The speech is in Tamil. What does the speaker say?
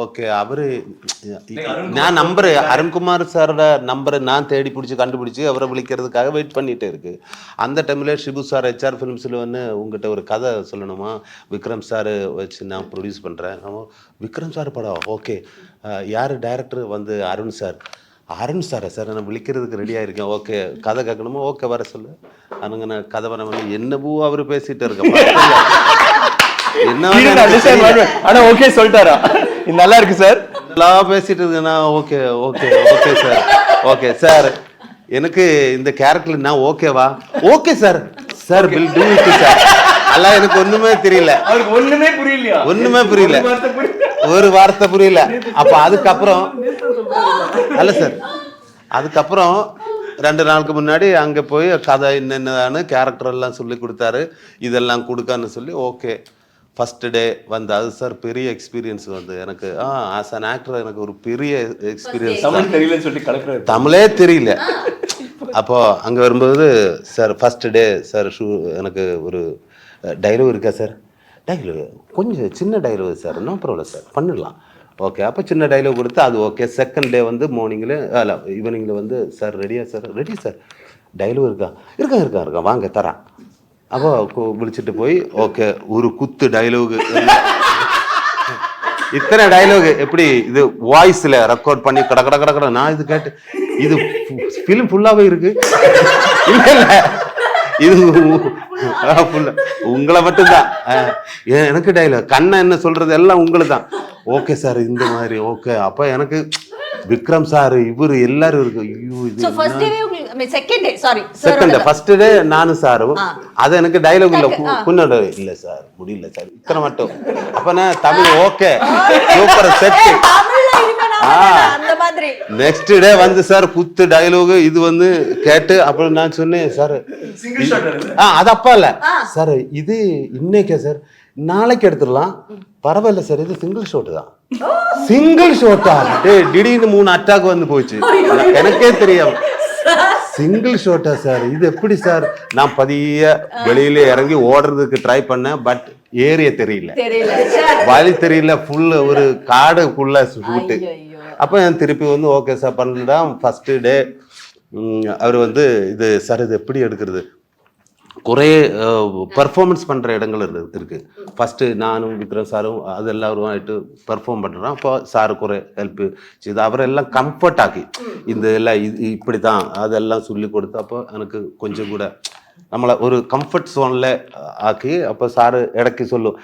ஓகே அவரு நான் நம்பரு அருண்குமார் சாரோட நம்பரை நான் தேடி பிடிச்சி கண்டுபிடிச்சி அவரை விളിக்கிறதுக்காக வெயிட் பண்ணிட்டே இருக்கு. அந்த டைம்ல ஷிபு சார் HR ஃபிலிம்ஸில் வந்து உங்ககிட்ட ஒரு கதை சொல்லணுமா, விக்ரம் சார் வச்சு நான் ப்ரொடியூஸ் பண்ணுறேன். விக்ரம் சார் படம் ஓகே, யார் டைரக்டர் வந்து அருண் சார். அருண் சாரா சார், நான் விളിக்கிறதுக்கு ரெடியாக இருக்கேன். ஓகே கதை கேட்கணுமா, ஓகே வர சொல்லு. அனுங்க நான் கதை வர என்னவோ அவர் பேசிட்டு இருக்கேன். ஆனா ஓகே சொல்லிட்டாரா, இது நல்லா இருக்கு சார், நல்லா பேசிட்டு இருக்குன்னா okay okay okay sir, okay sir எனக்கு இந்த கேரக்டர் நான் ஓகேவா, okay sir sir will do it sir. எல்லாம் எனக்கு ஒண்ணுமே தெரியல, ஒண்ணுமே புரியலையா, ஒண்ணுமே புரியல, ஒரு வார்த்தை புரியல. அப்ப அதுக்கப்புறம் அல்ல சார், அதுக்கப்புறம் 2 நாளுக்கு முன்னாடி அங்கே போய் கதை என்னென்னு கேரக்டர் எல்லாம் சொல்லி கொடுத்தாரு. இதெல்லாம் கொடுக்கான்னு சொல்லி ஓகே ஃபஸ்ட்டு டே வந்து அது சார் பெரிய எக்ஸ்பீரியன்ஸ் வந்து எனக்கு. ஆஸ் அன் ஆக்டர் எனக்கு ஒரு பெரிய எக்ஸ்பீரியன்ஸ். தமிழ் தெரியலன்னு சொல்லி கலக்குறாரு, தமிழே தெரியல. அப்போ அங்கே வரும்போது சார் ஃபஸ்ட்டு டே சார் எனக்கு ஒரு டைலாக் இருக்கா சார், டைலாக் கொஞ்சம் சின்ன dialogue sir, no problem sir பண்ணிடலாம். ஓகே அப்போ சின்ன டைலாக் கொடுத்து அது ஓகே. செகண்ட் டே வந்து மார்னிங்கில் ஈவினிங்கில் வந்து சார் ரெடியா சார், ரெடி சார் டைலாக் இருக்கா வாங்க தரேன். அப்போ விളിச்சிட்டு போய் ஓகே ஒரு குத்து டைலாக், இத்தனை டைலாக் எப்படி இது வாய்ஸில் ரெக்கார்ட் பண்ணி கடை நான் இது கேட்டு இது ஃபிலிம் ஃபுல்லாகவே இருக்கு. இல்லை இது உங்களை மட்டும்தான், எனக்கு டைலாக் கண்ணை என்ன சொல்றது எல்லாம் உங்களுக்கு தான். ஓகே சார் இந்த மாதிரி ஓகே. அப்போ எனக்கு விக்ரம் சார் இவரு எல்லாரும் இருக்கு. செகண்ட் டே ஃபர்ஸ்ட் டே நானும் சாரும் அது எனக்கு டைலாக் இல்ல இல்ல சார் முடியல சார் இத்தனை மட்டும். அப்ப நான் Tamil okay super set. Next day வந்து சார் குத்து டைலாக் இது வந்து கேட்டு அப்புறம் நான் சொன்னேன் சார் அது அப்பா இல்ல சார் இது இன்னைக்கே சார் நாளைக்கு எடுத்துடலாம் பரவாயில்ல சார், இது சிங்கிள் ஷாட் தான். சிங்கிள் ஷாட்டா திடீர்னு 3 அட்டாக் வந்து போச்சு, எனக்கே தெரியும். சிங்கிள் ஷாட்டா சார், இது எப்படி சார்? நான் பதிய வெளியில இறங்கி ஓடுறதுக்கு ட்ரை பண்ணேன், பட் ஏரியா தெரியல, வழி தெரியல, ஃபுல் ஒரு காடுக்குள்ள ஷூட்டு. அப்போ என் திருப்பி வந்து ஓகே சார் பண்ணலாம். ஃபர்ஸ்ட் டே அவர் வந்து இது சார் இது எப்படி எடுக்கிறது, குறைய பர்ஃபார்மன்ஸ் பண்ணுற இடங்கள் இருக்குது. ஃபஸ்ட்டு நானும் விக்ரம் சாரும் அது எல்லாரும் ஆகிட்டு பர்ஃபார்ம் பண்ணுறோம். அப்போ சாரு குறை ஹெல்ப்பு இது அவரெல்லாம் கம்ஃபர்ட் ஆக்கி இந்த எல்லாம் இது இப்படி தான் அதெல்லாம் சொல்லி கொடுத்து அப்போ எனக்கு கொஞ்சம் கூட நம்மளை ஒரு கம்ஃபர்ட் ஜோனில் ஆக்கி அப்போ சாரு இடக்கி சொல்லும்